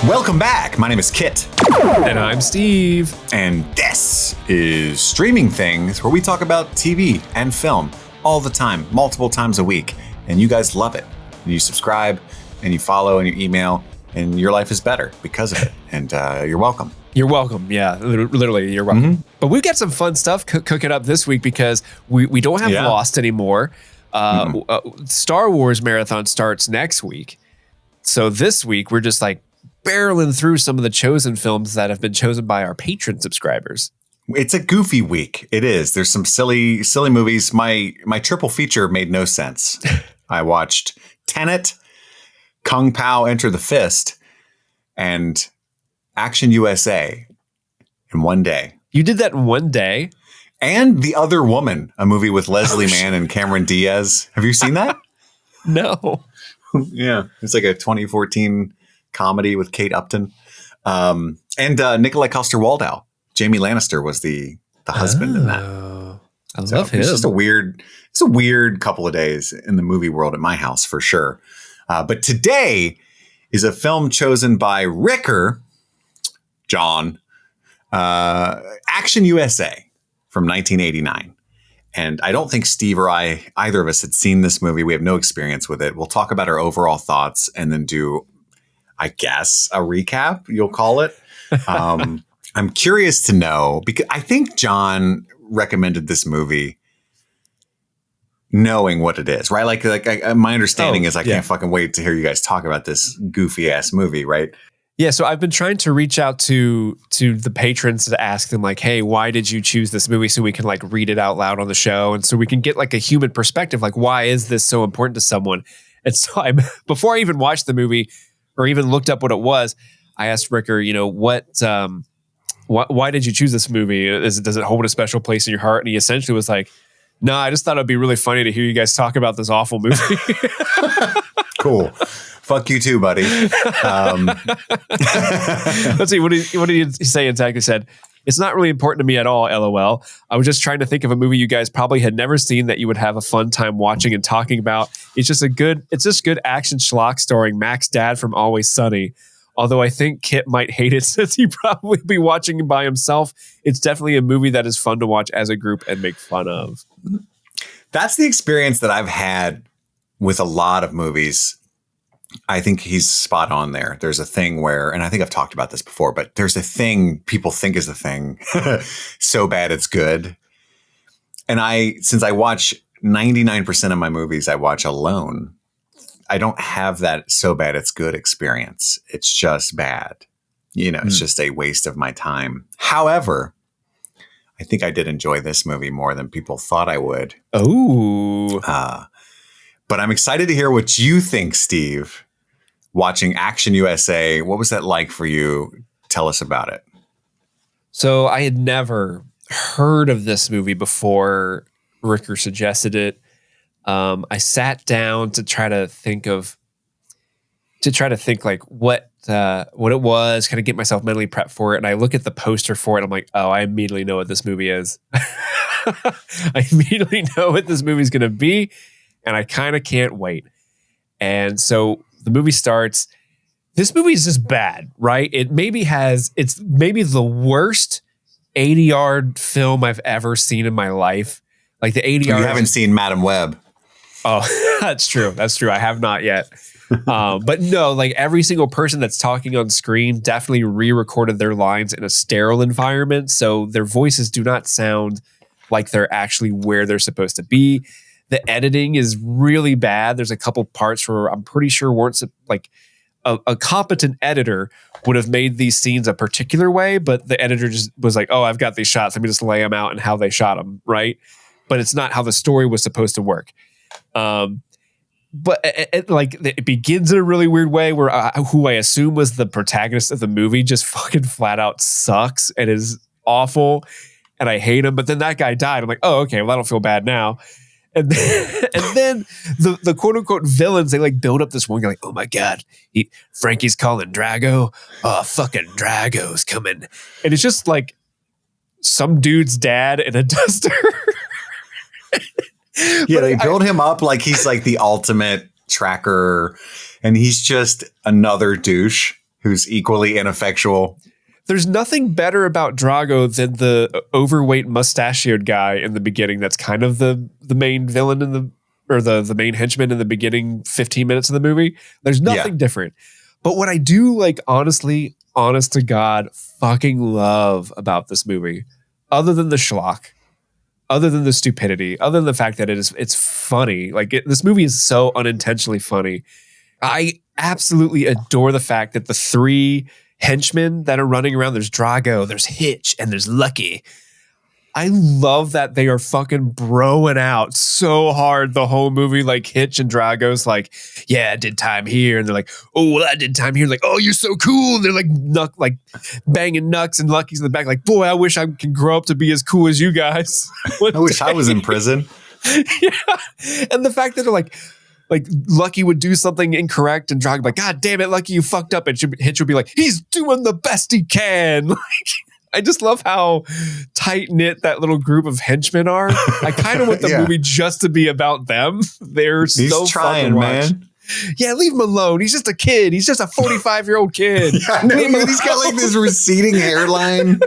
Welcome back. My name is Kit. And I'm Steve. And this is Streaming Things, where we talk about TV and film all the time, multiple times a week. And you guys love it. And you subscribe and you follow and you email, and your life is better because of it. And you're welcome. You're welcome. Yeah, literally, you're welcome. Mm-hmm. But we've got some fun stuff cooking up this week because we don't have Lost anymore. Star Wars Marathon starts next week. So this week, we're just like barreling through some of the chosen films that have been chosen by our patron subscribers. It's a goofy week. It is. There's some silly movies. My triple feature made no sense. I watched Tenet, Kung Pao Enter the Fist, and Action USA in one day. You did that in one day? And The Other Woman, a movie with Leslie Mann and Cameron Diaz. Have you seen that? No. Yeah. It's like a 2014 comedy with Kate Upton. And Nikolai Coster-Waldau. Jamie Lannister was the husband in that. I love him. It's just a weird couple of days in the movie world at my house for sure. But today is a film chosen by Ricker, John, Action USA from 1989. And I don't think Steve or I, either of us, had seen this movie. We have no experience with it. We'll talk about our overall thoughts and then do, I guess, a recap, you'll call it. I'm curious to know, because I think John recommended this movie knowing what it is, right? Like my understanding is I can't fucking wait to hear you guys talk about this goofy ass movie, right? Yeah, so I've been trying to reach out to the patrons to ask them like, hey, why did you choose this movie, so we can like read it out loud on the show, and so we can get like a human perspective, like why is this so important to someone? And so before I even watched the movie or even looked up what it was, I asked Ricker, why did you choose this movie? Does it hold a special place in your heart? And he essentially was like, no, I just thought it'd be really funny to hear you guys talk about this awful movie. Cool. Fuck you too, buddy. Let's see. What did he say exactly? He said, it's not really important to me at all, LOL. I was just trying to think of a movie you guys probably had never seen that you would have a fun time watching and talking about. It's just good action schlock starring Mac's dad from Always Sunny. Although I think Kit might hate it since he'd probably be watching it by himself. It's definitely a movie that is fun to watch as a group and make fun of. That's the experience that I've had with a lot of movies. I think he's spot on there. There's a thing where, and I think I've talked about this before, but there's a thing people think is a thing so bad it's good. And since I watch 99% of my movies, I watch alone. I don't have that so bad it's good experience. It's just bad. It's just a waste of my time. However, I think I did enjoy this movie more than people thought I would. Oh. But I'm excited to hear what you think, Steve, watching Action USA. What was that like for you? Tell us about it. So I had never heard of this movie before Ricker suggested it. I sat down to try to think like what it was, kind of get myself mentally prepped for it. And I look at the poster for it. I'm like, oh, I immediately know what this movie is. I immediately know what this movie is going to be. And I kind of can't wait. And so the movie starts. This movie is just bad, right? It's maybe the worst 80-yard film I've ever seen in my life. Like the 80-yard. You haven't seen Madam Web. Oh, that's true. I have not yet. But no, like every single person that's talking on screen definitely re-recorded their lines in a sterile environment. So their voices do not sound like they're actually where they're supposed to be. The editing is really bad. There's a couple parts where I'm pretty sure weren't like a competent editor would have made these scenes a particular way, but the editor just was like, oh, I've got these shots. Let me just lay them out and how they shot them. Right. But it's not how the story was supposed to work. But it begins in a really weird way where who I assume was the protagonist of the movie just fucking flat out sucks and is awful. And I hate him. But then that guy died. I'm like, oh, okay. Well, I don't feel bad now. And then the quote unquote villains, they like build up this one guy like, oh my God, Frankie's calling Drago. Oh, fucking Drago's coming. And it's just like some dude's dad in a duster. Yeah, they build him up like he's like the ultimate tracker and he's just another douche. who's equally ineffectual. There's nothing better about Drago than the overweight mustachioed guy in the beginning. That's kind of the main villain the main henchman in the beginning 15 minutes of the movie. There's nothing different. But what I do like, honestly, honest to God, fucking love about this movie, other than the schlock, other than the stupidity, other than the fact that it's funny. Like this movie is so unintentionally funny. I absolutely adore the fact that the three henchmen that are running around, there's Drago, there's Hitch, and there's Lucky. I love that they are fucking broing out so hard the whole movie. Like Hitch and Drago's like, yeah, I did time here. And they're like, oh, well, I did time here. Like, oh, you're so cool. And they're like banging knucks, and Lucky's in the back like, boy, I wish I can grow up to be as cool as you guys. I wish I was in prison. Yeah. And the fact that they're like Lucky would do something incorrect and Drago like, God damn it, Lucky, you fucked up. And Hitch would be like, he's doing the best he can. Like, I just love how tight knit that little group of henchmen are. I kind of want the movie just to be about them. He's so trying, man. Yeah, leave him alone. He's just a kid. He's just a 45-year-old kid. Yeah, no, he's got like this receding hairline.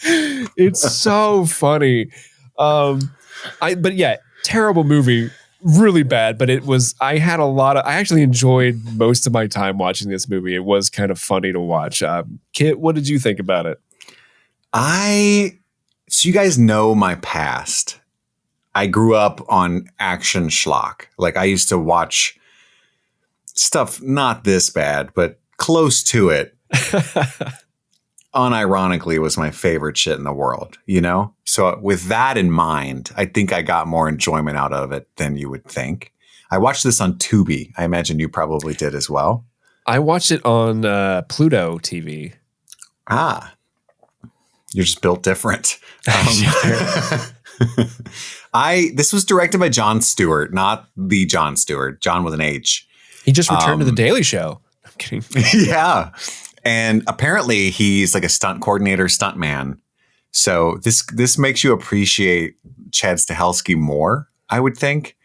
It's so funny. But yeah, terrible movie. Really bad, but I actually enjoyed most of my time watching this movie. It was kind of funny to watch. Kit, what did you think about it? So you guys know my past. I grew up on action schlock. Like I used to watch stuff not this bad, but close to it. Unironically was my favorite shit in the world, you know? So with that in mind, I think I got more enjoyment out of it than you would think. I watched this on Tubi. I imagine you probably did as well. I watched it on Pluto TV. Ah, you're just built different. This was directed by Jon Stewart, not the Jon Stewart, John with an H. He just returned to The Daily Show. I'm kidding. Yeah. And apparently he's like a stunt coordinator, stunt man. So this makes you appreciate Chad Stahelski more, I would think.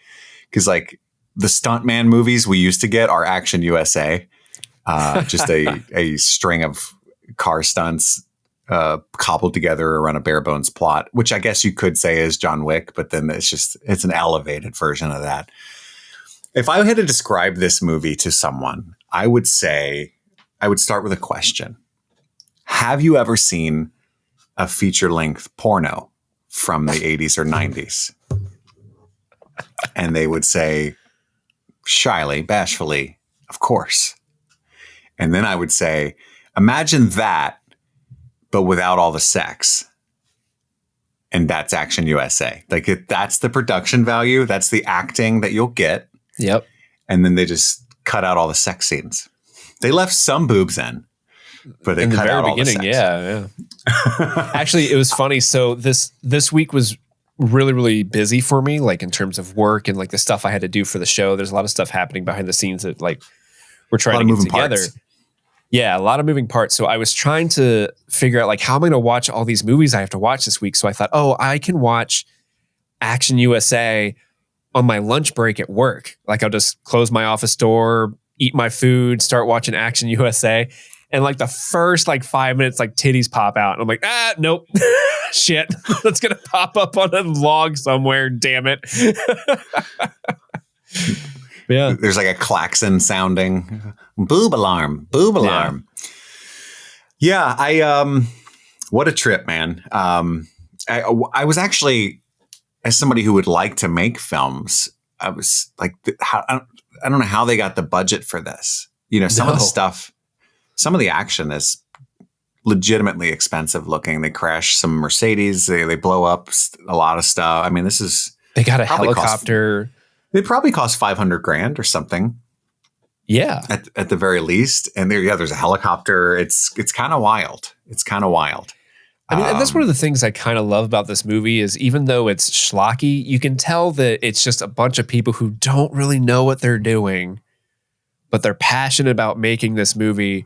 Because like the stuntman movies we used to get are Action USA. Just a string of car stunts cobbled together around a bare bones plot, which I guess you could say is John Wick, but then it's an elevated version of that. If I had to describe this movie to someone, I would start with a question. Have you ever seen a feature-length porno from the 80s or 90s? And they would say, shyly, bashfully, of course. And then I would say, imagine that, but without all the sex. And that's Action USA. Like that's the production value. That's the acting that you'll get. Yep. And then they just cut out all the sex scenes. They left some boobs in, but they cut out all the sex. Yeah. Actually, it was funny. So this week was really, really busy for me, like in terms of work and like the stuff I had to do for the show. There's a lot of stuff happening behind the scenes that like we're trying to get together. Parts. Yeah, a lot of moving parts. So I was trying to figure out like how am I going to watch all these movies I have to watch this week. So I thought, I can watch Action USA on my lunch break at work. Like I'll just close my office door, eat my food, start watching Action USA. And like the first like 5 minutes, like titties pop out. And I'm like, nope. Shit. That's going to pop up on a log somewhere. Damn it. Yeah. There's like a klaxon sounding. Boob alarm. Boob alarm. Yeah. What a trip, man. I was actually, as somebody who would like to make films, I was like, I don't know how they got the budget for this. You know, some of the stuff, some of the action is legitimately expensive looking. They crash some Mercedes. They blow up a lot of stuff. I mean, they got a helicopter. It probably cost $500,000 or something. Yeah. At the very least. And there's a helicopter. It's kind of wild. It's kind of wild. I mean, and that's one of the things I kind of love about this movie is even though it's schlocky, you can tell that it's just a bunch of people who don't really know what they're doing, but they're passionate about making this movie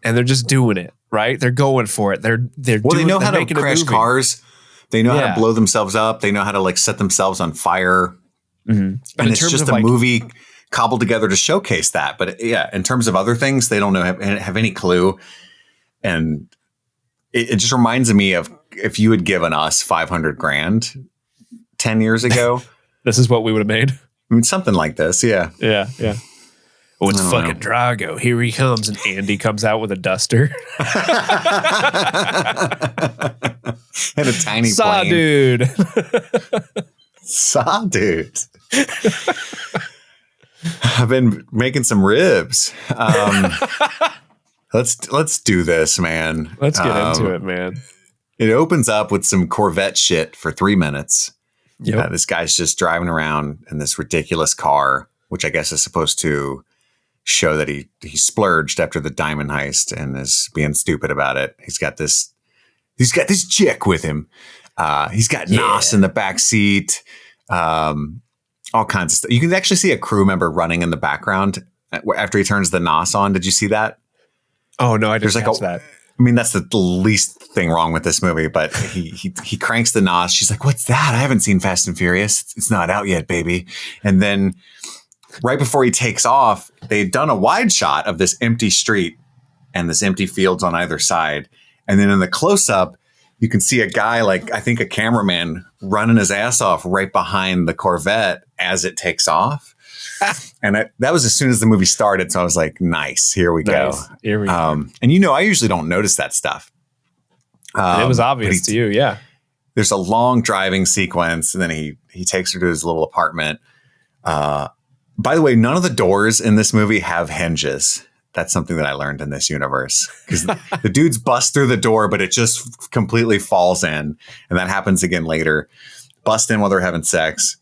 and they're just doing it, right? They're going for it. They know how to crash cars. They know how to blow themselves up. They know how to like set themselves on fire. Mm-hmm. And it's just a movie cobbled together to showcase that. But yeah, in terms of other things, they don't have any clue. And it just reminds me of if you had given us 500 grand 10 years ago. This is what we would have made. I mean, something like this. Yeah. Yeah. Yeah. Oh, it's fucking Drago. Here he comes. And Andy comes out with a duster. And a tiny Saw plane. dude. Saw dude. I've been making some ribs. Let's do this, man. Let's get into it, man. It opens up with some Corvette shit for 3 minutes. Yep. This guy's just driving around in this ridiculous car, which I guess is supposed to show that he splurged after the diamond heist and is being stupid about it. He's got this chick with him. He's got Nos in the back seat. All kinds of stuff. You can actually see a crew member running in the background after he turns the Nos on. Did you see that? Oh no, I didn't catch that. I mean, that's the least thing wrong with this movie, but he cranks the Nos. She's like, "What's that? I haven't seen Fast and Furious. It's not out yet, baby." And then right before he takes off, they'd done a wide shot of this empty street and this empty fields on either side. And then in the close up, you can see a guy, like I think a cameraman, running his ass off right behind the Corvette as it takes off. And that was as soon as the movie started. So I was like, nice, here we go. Here we go. And I usually don't notice that stuff. It was obvious to you. Yeah. There's a long driving sequence. And then he takes her to his little apartment. By the way, none of the doors in this movie have hinges. That's something that I learned in this universe, because the dudes bust through the door, but it just completely falls in. And that happens again later. Bust in while they're having sex.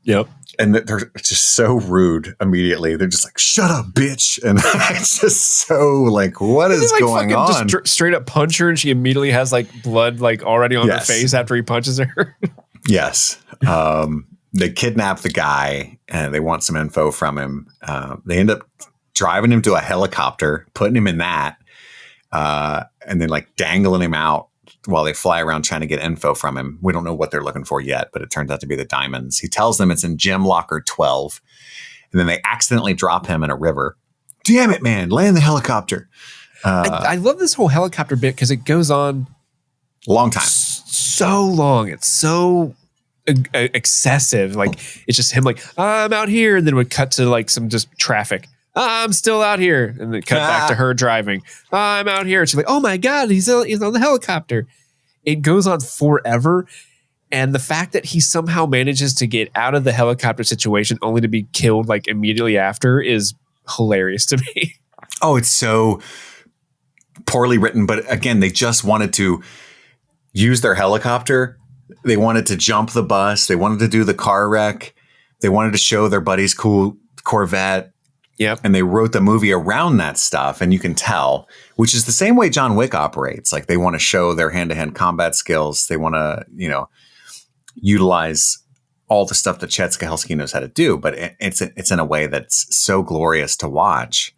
Yep. And they're just so rude immediately. They're just like, "Shut up, bitch." And it's just so like, what is going on? Just straight up punch her, and she immediately has like blood like already on her face after he punches her. Yes. They kidnap the guy and they want some info from him. They end up driving him to a helicopter, putting him in that, and then like dangling him out while they fly around trying to get info from him. We don't know what they're looking for yet, but it turns out to be the diamonds. He tells them it's in gem locker 12, and then they accidentally drop him in a river. Damn it, man. Land the helicopter. I love this whole helicopter bit because it goes on a long time. So long. It's so excessive. Like it's just him like, "I'm out here," and then it would cut to like some just traffic. "I'm still out here," and then cut back to her driving. "I'm out here." And she's like, "Oh my God, he's on the helicopter." It goes on forever. And the fact that he somehow manages to get out of the helicopter situation only to be killed like immediately after is hilarious to me. Oh, it's so poorly written. But again, they just wanted to use their helicopter. They wanted to jump the bus. They wanted to do the car wreck. They wanted to show their buddy's cool Corvette. Yep. And they wrote the movie around that stuff. And you can tell, which is the same way John Wick operates. Like they want to show their hand-to-hand combat skills. They want to, utilize all the stuff that Chet Stahelski knows how to do. But it's in a way that's so glorious to watch.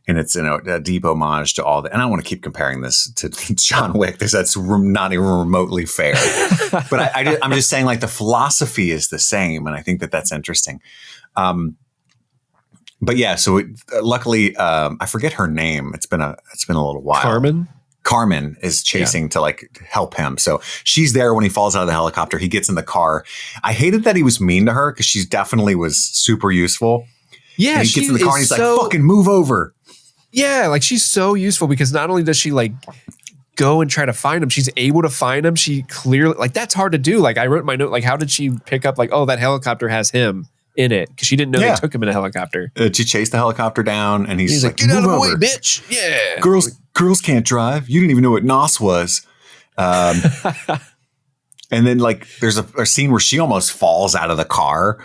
And it's a deep homage to all that. And I don't want to keep comparing this to John Wick because that's not even remotely fair. But I'm just saying like the philosophy is the same. And I think that's interesting. But yeah, so luckily, I forget her name. It's been a little while. Carmen is chasing to like help him. So she's there when he falls out of the helicopter. He gets in the car. I hated that he was mean to her because she definitely was super useful. Yeah, and he gets in the car and he's like, "Fucking move over." Yeah, like she's so useful because not only does she like go and try to find him, she's able to find him. She clearly like that's hard to do. Like I wrote my note, like how did she pick up like, oh, that helicopter has him in it? Because she didn't know they took him in a helicopter. She chased the helicopter down and he's like, "Get out of the way, over. bitch." Yeah. Girls can't drive. You didn't even know what NOS was. And then like there's a scene where she almost falls out of the car.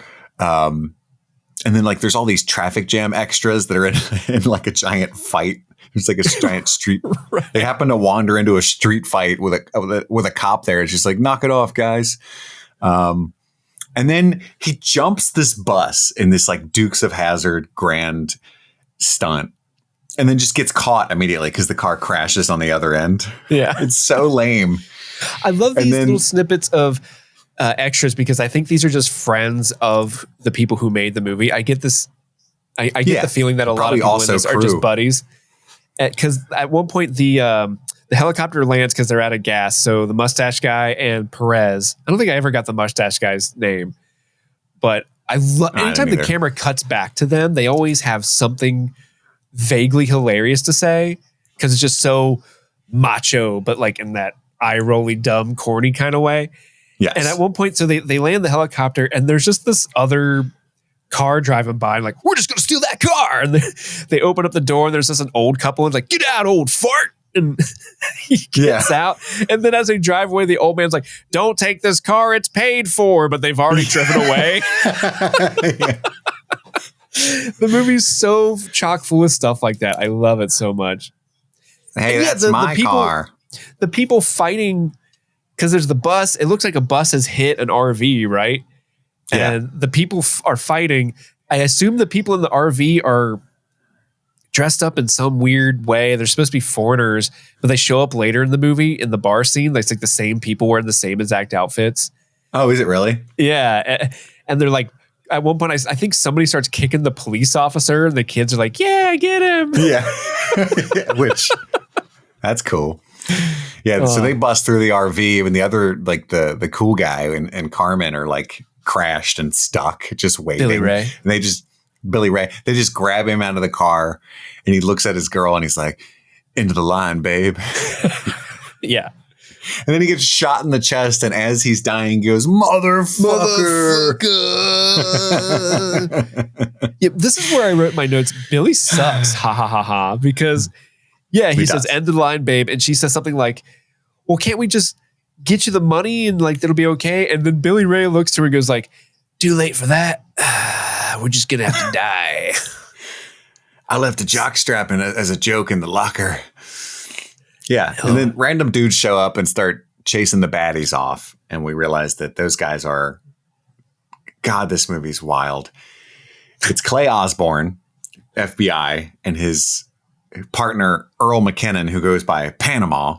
And then like there's all these traffic jam extras that are in like a giant fight. It's like a giant street. Right. They happen to wander into a street fight with a cop there. It's just like, knock it off, guys. And then he jumps this bus in this like Dukes of Hazzard grand stunt and then just gets caught immediately because the car crashes on the other end. Yeah. It's so lame. I love these little snippets of extras because I think these are just friends of the people who made the movie. I get this I get the feeling that a lot of people in this are just buddies. Because at one point the helicopter lands because they're out of gas. So the mustache guy and Perez. I don't think I ever got the mustache guy's name, but anytime the camera cuts back to them, they always have something vaguely hilarious to say because it's just so macho, but like in that eye-rolly, dumb, corny kind of way. Yes. And at one point, so they land the helicopter, and there's just this other car driving by, and like, we're just going to steal that car. And they open up the door, and there's just an old couple, and it's like, get out, old fart. And he gets out. And then as they drive away, the old man's like, don't take this car, it's paid for. But they've already driven away. The movie's so chock full of stuff like that. I love it so much. Hey, that's my car. The people fighting, because there's the bus. It looks like a bus has hit an RV, right? Yeah. And the people are fighting. I assume the people in the RV are dressed up in some weird way. They're supposed to be foreigners, but they show up later in the movie in the bar scene. It's like the same people wearing the same exact outfits. Oh, is it really? Yeah. And they're like, at one point, I think somebody starts kicking the police officer, and the kids are like, yeah, get him. Yeah. Which, that's cool. Yeah. So they bust through the RV, and the other, like the cool guy and Carmen are like crashed and stuck, just waiting. Billy Ray. And Billy Ray, they just grab him out of the car, and he looks at his girl, and he's like, into the line, babe. Yeah. And then he gets shot in the chest, and as he's dying, he goes, motherfucker. Yeah, this is where I wrote my notes. Billy sucks. Ha ha ha ha. Because, yeah, he says, end of the line, babe. And she says something like, well, can't we just get you the money and like, that'll be okay? And then Billy Ray looks to her and goes like, too late for that. We're just going to have to die. I left a jockstrap as a joke in the locker. Yeah. And then random dudes show up and start chasing the baddies off. And we realize that those guys are, God, this movie's wild. It's Clay Osborne, FBI, and his partner, Earl McKinnon, who goes by Panama.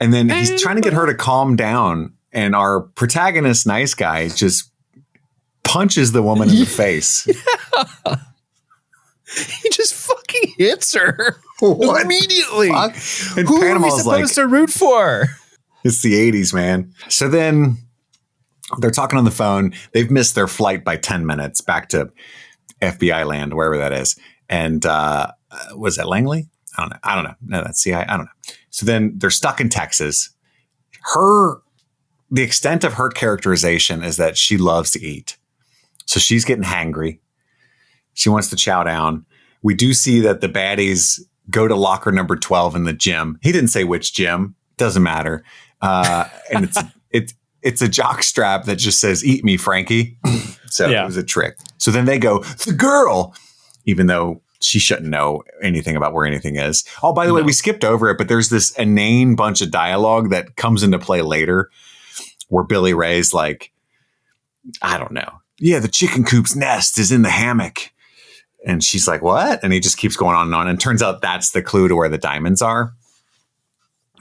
And then he's trying to get her to calm down. And our protagonist, nice guy, just punches the woman in the face. Yeah. He just fucking hits her immediately. And who Panama's are we supposed to root for? It's the 80s, man. So then they're talking on the phone. They've missed their flight by 10 minutes back to FBI land, wherever that is. And was that Langley? I don't know. No, that's CI. I don't know. So then they're stuck in Texas. The extent of her characterization is that she loves to eat. So she's getting hangry. She wants to chow down. We do see that the baddies go to locker number 12 in the gym. He didn't say which gym. Doesn't matter. And it's a jock strap that just says, eat me, Frankie. So It was a trick. So then they go, the girl, even though she shouldn't know anything about where anything is. Oh, by the way, we skipped over it, but there's this inane bunch of dialogue that comes into play later where Billy Ray's like, I don't know. Yeah, the chicken coop's nest is in the hammock. And she's like, what? And he just keeps going on and on. And turns out that's the clue to where the diamonds are.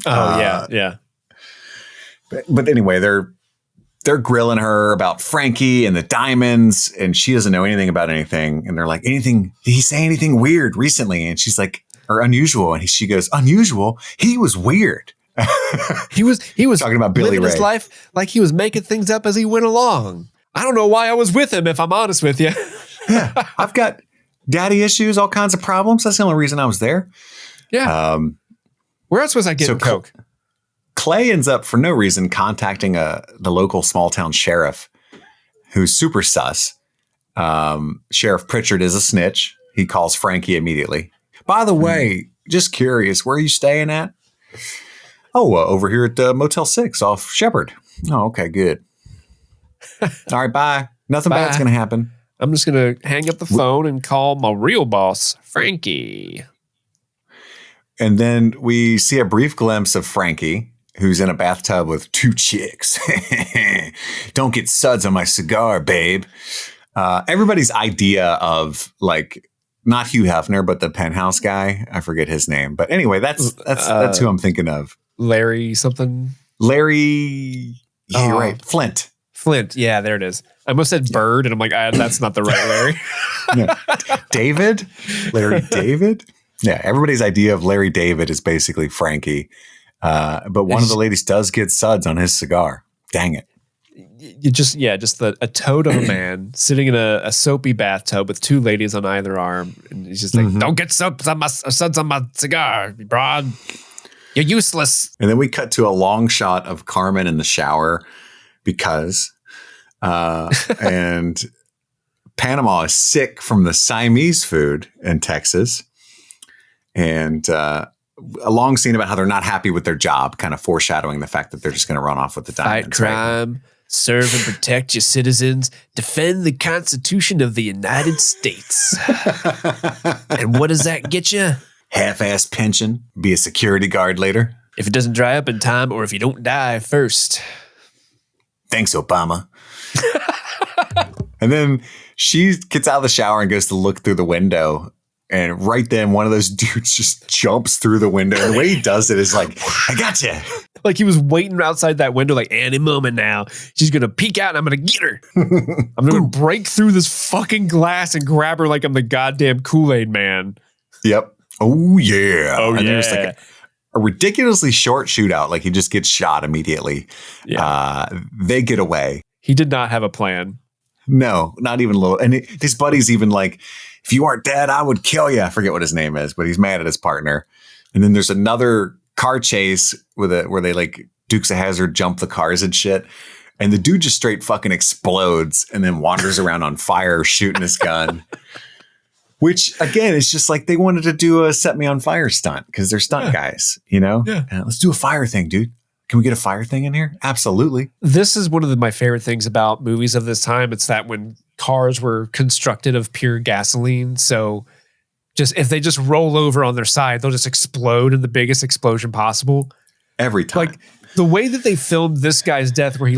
Oh, yeah. But anyway, they're grilling her about Frankie and the diamonds. And she doesn't know anything about anything. And they're like, did he say anything weird recently? And she's like, or unusual. And she goes, unusual? He was weird. He was talking about Billy living Ray. His life like he was making things up as he went along. I don't know why I was with him, if I'm honest with you. Yeah, I've got daddy issues, all kinds of problems. That's the only reason I was there. Yeah. Where else was I getting coke? Clay ends up, for no reason, contacting the local small town sheriff, who's super sus. Sheriff Pritchard is a snitch. He calls Frankie immediately. By the way, just curious, where are you staying at? Oh, over here at Motel 6 off Shepherd. Oh, okay, good. All right, bye. Nothing bad's going to happen. I'm just going to hang up the phone and call my real boss, Frankie. And then we see a brief glimpse of Frankie, who's in a bathtub with two chicks. Don't get suds on my cigar, babe. Everybody's idea of like, not Hugh Hefner, but the penthouse guy. I forget his name. But anyway, that's who I'm thinking of. Larry something. Larry. Yeah, you're right. Flint. Flint. Yeah, there it is. I almost said Bird, and I'm like, that's not the right Larry. No. David? Larry David? Yeah, everybody's idea of Larry David is basically Frankie. But one of the ladies does get suds on his cigar. Dang it. A toad of a man sitting in a soapy bathtub with two ladies on either arm. And he's just like, don't get suds on my cigar, broad. You're useless. And then we cut to a long shot of Carmen in the shower because, and Panama is sick from the Siamese food in Texas. And a long scene about how they're not happy with their job, kind of foreshadowing the fact that they're just going to run off with the diamonds. Fight crime, right? Serve and protect your citizens, defend the Constitution of the United States. And what does that get you? Half-ass pension, be a security guard later. If it doesn't dry up in time or if you don't die first. Thanks, Obama. And then she gets out of the shower and goes to look through the window. And right then, one of those dudes just jumps through the window. And the way he does it is like, I got you. Like he was waiting outside that window, like any moment now, she's going to peek out and I'm going to get her. I'm going to break through this fucking glass and grab her like I'm the goddamn Kool-Aid man. Yep. Oh, yeah. Oh, and yeah. There's like a ridiculously short shootout. Like he just gets shot immediately. Yeah. They get away. He did not have a plan. No, not even a little. And his buddy's even like, if you weren't dead, I would kill you. I forget what his name is, but he's mad at his partner. And then there's another car chase where they like Dukes of Hazzard jump the cars and shit. And the dude just straight fucking explodes and then wanders around on fire shooting his gun. Which, again, is just like they wanted to do a set me on fire stunt because they're stunt guys, you know? Yeah. Let's do a fire thing, dude. Can we get a fire thing in here? Absolutely. This is one of my favorite things about movies of this time. It's that when cars were constructed of pure gasoline. So just if they just roll over on their side, they'll just explode in the biggest explosion possible. Every time. Like the way that they filmed this guy's death where he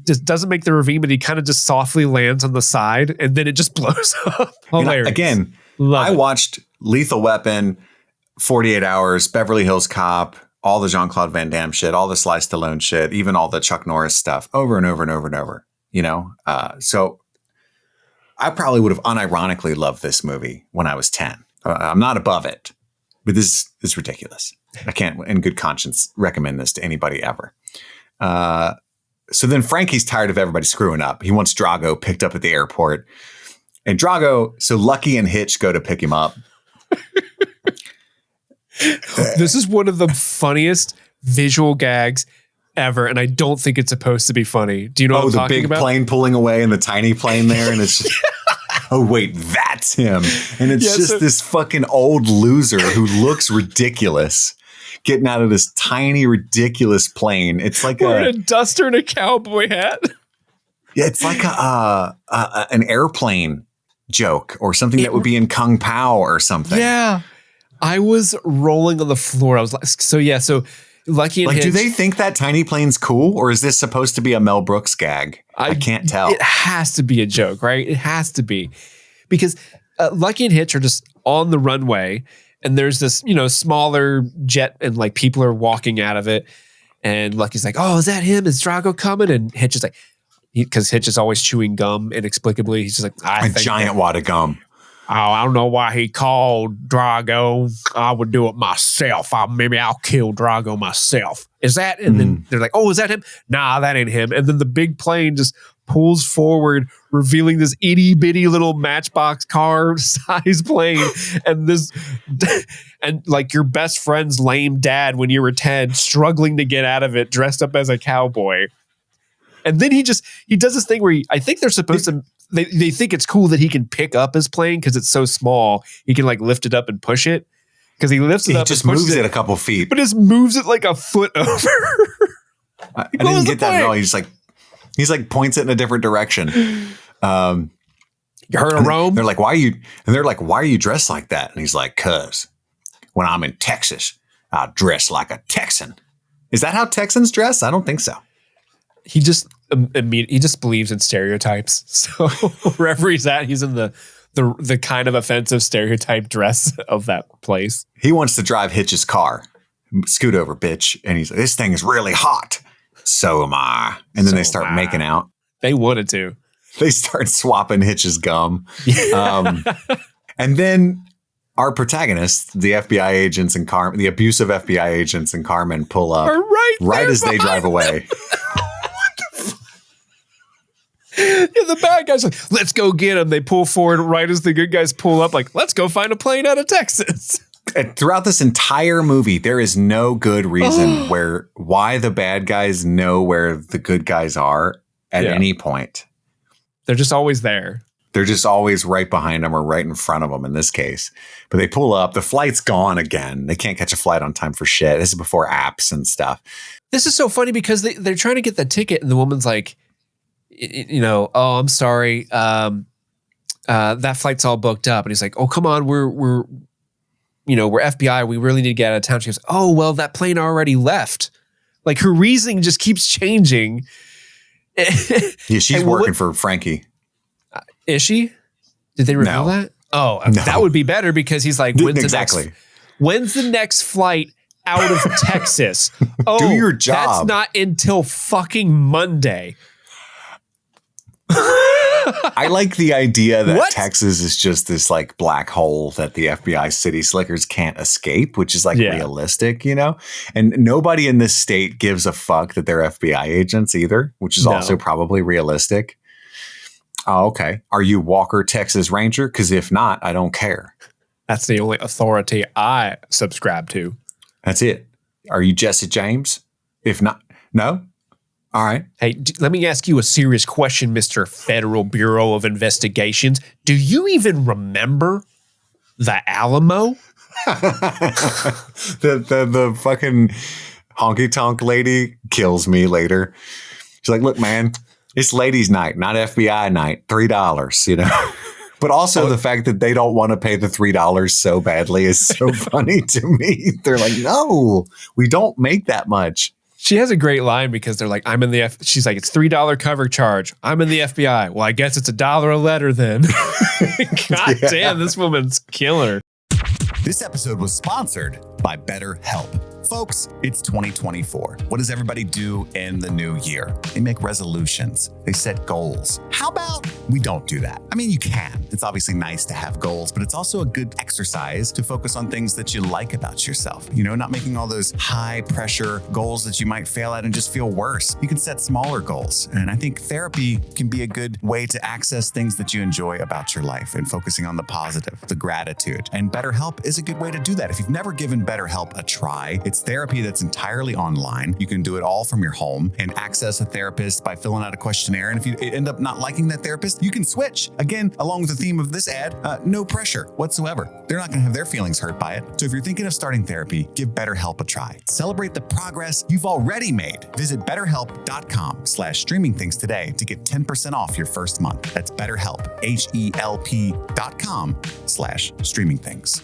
just doesn't make the ravine, but he kind of just softly lands on the side and then it just blows up. Hilarious. Again, I watched Lethal Weapon, 48 Hours, Beverly Hills Cop, all the Jean-Claude Van Damme shit, all the Sly Stallone shit, even all the Chuck Norris stuff over and over and over and over, you know? So I probably would have unironically loved this movie when I was 10. I'm not above it, but this is ridiculous. I can't, in good conscience, recommend this to anybody ever. So then Frankie's tired of everybody screwing up. He wants Drago picked up at the airport. And Drago, so Lucky and Hitch go to pick him up. This is one of the funniest visual gags ever, and I don't think it's supposed to be funny. Do you know what I'm talking about? The big plane pulling away and the tiny plane there, and it's just, oh wait, that's him. And it's this fucking old loser who looks ridiculous getting out of this tiny, ridiculous plane. It's like a duster and a cowboy hat. Yeah, it's like an airplane joke or something that would be in Kung Pao or something. Yeah. I was rolling on the floor. I was like, so Lucky and Hitch. Do they think that tiny plane's cool, or is this supposed to be a Mel Brooks gag? I can't tell. It has to be a joke, right? It has to be, because Lucky and Hitch are just on the runway, and there's this, smaller jet, and like people are walking out of it, and Lucky's like, "Oh, is that him? Is Drago coming?" And Hitch is like, because Hitch is always chewing gum inexplicably. He's just like, a giant wad of gum. Oh, I don't know why he called Drago. I would do it myself. Maybe I'll kill Drago myself. Is that? And then they're like, oh, is that him? Nah, that ain't him. And then the big plane just pulls forward, revealing this itty bitty little Matchbox car size plane. And like your best friend's lame dad when you were 10, struggling to get out of it, dressed up as a cowboy. And then he does this thing where I think they're supposed to. They think it's cool that he can pick up his plane because it's so small. He can like lift it up and push it because he lifts it up. He just moves it a couple feet, but just moves it like a foot over. I didn't get that at all. He's like points it in a different direction. You heard of Rome? They're like, why are you dressed like that? And he's like, cause when I'm in Texas, I dress like a Texan. Is that how Texans dress? I don't think so. He just believes in stereotypes. So wherever he's at, he's in the kind of offensive stereotype dress of that place. He wants to drive Hitch's car. Scoot over, bitch. And he's like, this thing is really hot. So am I. And then they start making out. They wanted to. They start swapping Hitch's gum. And then our protagonists, the FBI agents and the abusive FBI agents and Carmen pull up right as they drive away. The bad guys are like, let's go get him. They pull forward right as the good guys pull up, like, let's go find a plane out of Texas. And throughout this entire movie, there is no good reason why the bad guys know where the good guys are at any point. They're just always there. They're just always right behind them or right in front of them in this case. But they pull up. The flight's gone again. They can't catch a flight on time for shit. This is before apps and stuff. This is so funny because they're trying to get the ticket and the woman's like, oh, I'm sorry. That flight's all booked up. And he's like, oh, come on. We're FBI. We really need to get out of town. She goes, oh, well, that plane already left. Like her reasoning just keeps changing. Yeah, she's working for Frankie. Is she? Did they reveal that? Oh, no. That would be better because he's like, when's the next flight out of Texas? Oh, do your job. That's not until fucking Monday. I like the idea that Texas is just this like black hole that the FBI city slickers can't escape, which is like realistic, and nobody in this state gives a fuck that they're FBI agents either, which is also probably realistic. Oh, okay. Are you Walker, Texas Ranger? Because if not, I don't care. That's the only authority I subscribe to. That's it. Are you Jesse James? If not, no. All right. Hey, let me ask you a serious question, Mr. Federal Bureau of Investigations. Do you even remember the Alamo? the fucking honky tonk lady kills me later. She's like, look, man, it's ladies' night, not FBI night. $3, But also the fact that they don't want to pay the $3 so badly is so funny to me. They're like, no, we don't make that much. She has a great line because they're like, she's like, it's $3 cover charge. I'm in the FBI. Well, I guess it's $1 a letter then. God damn, this woman's killer. This episode was sponsored by BetterHelp. Folks, it's 2024. What does everybody do in the new year? They make resolutions. They set goals. How about we don't do that? I mean, you can. It's obviously nice to have goals, but it's also a good exercise to focus on things that you like about yourself. Not making all those high pressure goals that you might fail at and just feel worse. You can set smaller goals. And I think therapy can be a good way to access things that you enjoy about your life and focusing on the positive, the gratitude. And BetterHelp is a good way to do that. If you've never given BetterHelp a try, it's therapy that's entirely online. You can do it all from your home and access a therapist by filling out a questionnaire. And if you end up not liking that therapist, you can switch. Again, along with the theme of this ad, no pressure whatsoever. They're not going to have their feelings hurt by it. So if you're thinking of starting therapy, give BetterHelp a try. Celebrate the progress you've already made. Visit BetterHelp.com/streamingthings today to get 10% off your first month. That's BetterHelp, HELP.com/streamingthings.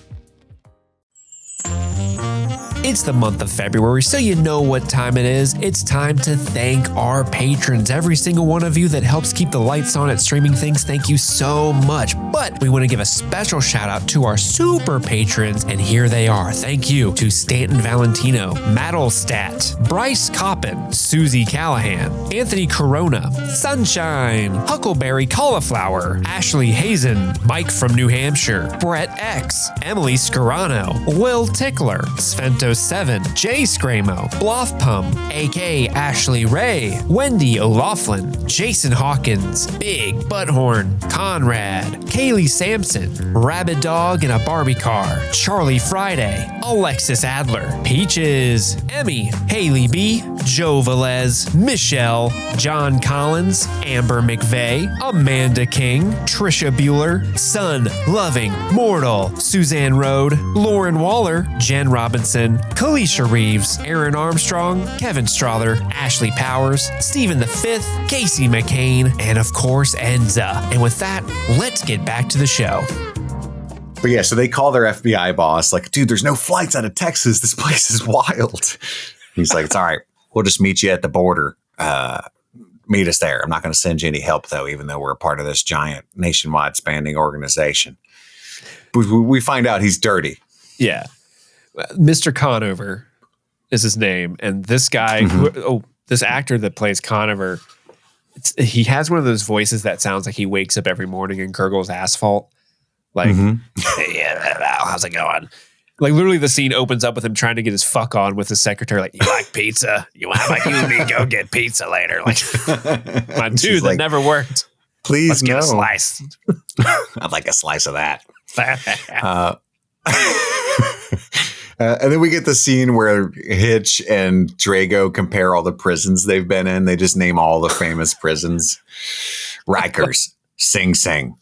It's the month of February, so you know what time it is. It's time to thank our patrons. Every single one of you that helps keep the lights on at Streaming Things, thank you so much. But we want to give a special shout out to our super patrons, and here they are. Thank you to Stanton Valentino, Maddlestat, Bryce Coppin, Susie Callahan, Anthony Corona, Sunshine, Huckleberry Cauliflower, Ashley Hazen, Mike from New Hampshire, Brett X, Emily Scarano, Will Tickler, Svento 7, Jay Scramo, Bloffpum, AK Ashley Ray, Wendy O'Laughlin, Jason Hawkins, Big Butthorn, Conrad, Kaylee Sampson, Rabid Dog in a Barbie Car, Charlie Friday, Alexis Adler, Peaches, Emmy, Haley B, Joe Velez, Michelle, John Collins, Amber McVeigh, Amanda King, Trisha Bueller, Sun, Loving, Mortal, Suzanne Rode, Lauren Waller, Jen Robinson, Kalisha Reeves, Aaron Armstrong, Kevin Strother, Ashley Powers, Stephen V, Casey McCain, and of course, Enza. And with that, let's get back to the show. But yeah, so they call their FBI boss like, dude, there's no flights out of Texas. This place is wild. He's like, it's all right. We'll just meet you at the border. Meet us there. I'm not going to send you any help, though, even though we're a part of this giant nationwide spanning organization. We find out he's dirty. Yeah. Mr. Conover is his name. And this guy, this actor that plays Conover, he has one of those voices that sounds like he wakes up every morning and gurgles asphalt. Like, hey, how's it going? Like literally the scene opens up with him trying to get his fuck on with his secretary. Like, you like pizza? You want like you and me go get pizza later? Like, my dude, that never worked. Please, let's get a slice. I'd like a slice of that. And then we get the scene where Hitch and Drago compare all the prisons they've been in. They just name all the famous prisons. Rikers, Sing Sing,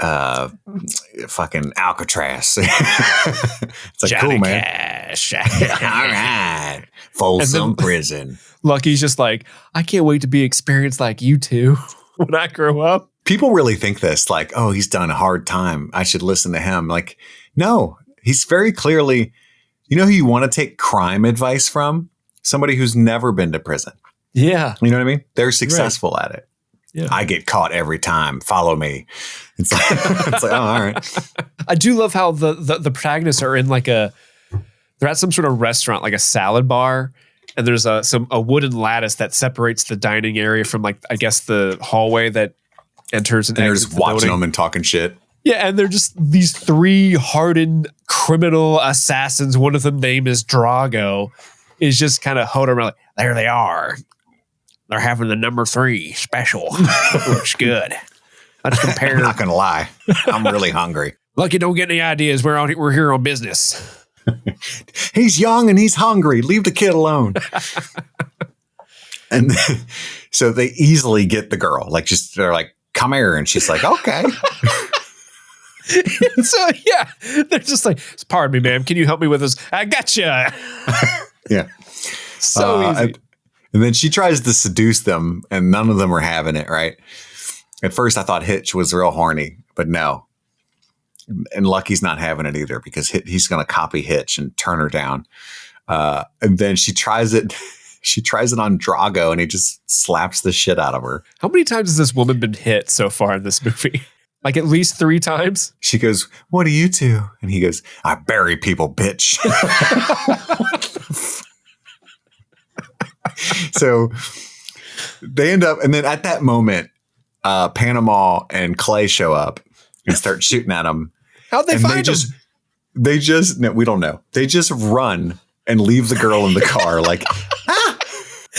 fucking Alcatraz. It's like, Johnny cool, man. Cash. All right. Folsom Prison. Lucky's just like, I can't wait to be experienced like you two when I grow up. People really think this, like, oh, he's done a hard time. I should listen to him. Like, no, he's very clearly, you know who you want to take crime advice from? Somebody who's never been to prison. Yeah. You know what I mean? They're successful at it. Yeah. I get caught every time. Follow me. It's like, oh, all right. I do love how the protagonists are in like they're at some sort of restaurant, like a salad bar. And there's a wooden lattice that separates the dining area from like, I guess the hallway that enters and they're exits just the watching building. them and talking shit. Yeah, and they're just these three hardened criminal assassins. One of them name is Drago. Is just kind of holding around like, there they are. They're having the number 3 special. Looks good. Let's compare. I'm not gonna lie, I'm really hungry. Lucky don't get any ideas. We're here on business. He's young and he's hungry. Leave the kid alone. And then, so they easily get the girl. Like, just they're like, come here, and she's like, okay. So yeah, they're just like, pardon me, ma'am, can you help me with this? I gotcha. Yeah. So easy. And then she tries to seduce them, and none of them are having it, right? At first, I thought Hitch was real horny, but no. And Lucky's not having it either, because he's going to copy Hitch and turn her down. And then she tries it. She tries it on Drago, and he just slaps the shit out of her. How many times has this woman been hit so far in this movie? Like at least 3 times? She goes, what do you do? And he goes, I bury people, bitch. So they end up, and then at that moment, Panama and Clay show up and start shooting at him. How'd they find him? They just, no, we don't know. They just run and leave the girl in the car like,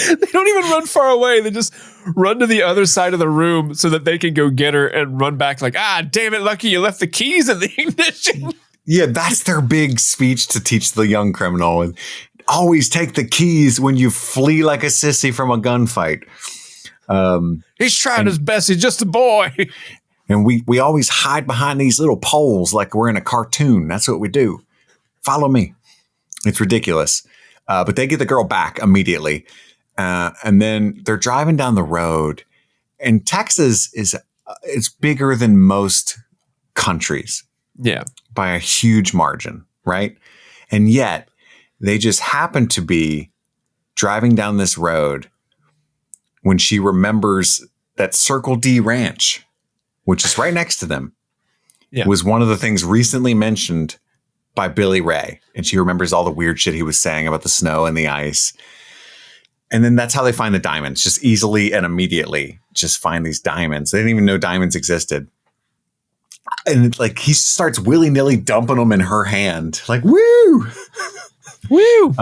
They don't even run far away. They just run to the other side of the room so that they can go get her and run back like, damn it, Lucky, you left the keys in the ignition. Yeah, that's their big speech to teach the young criminal. And always take the keys when you flee like a sissy from a gunfight. He's trying his best. He's just a boy. And we always hide behind these little poles like we're in a cartoon. That's what we do. Follow me. It's ridiculous. But they get the girl back immediately. And then they're driving down the road. And Texas it's bigger than most countries. Yeah. By a huge margin, right? And yet they just happen to be driving down this road when she remembers that Circle D Ranch, which is right next to them, was one of the things recently mentioned by Billy Ray. And she remembers all the weird shit he was saying about the snow and the ice. And then that's how they find the diamonds, just easily and immediately just find these diamonds. They didn't even know diamonds existed. And it's like he starts willy-nilly dumping them in her hand. Like, woo! Woo!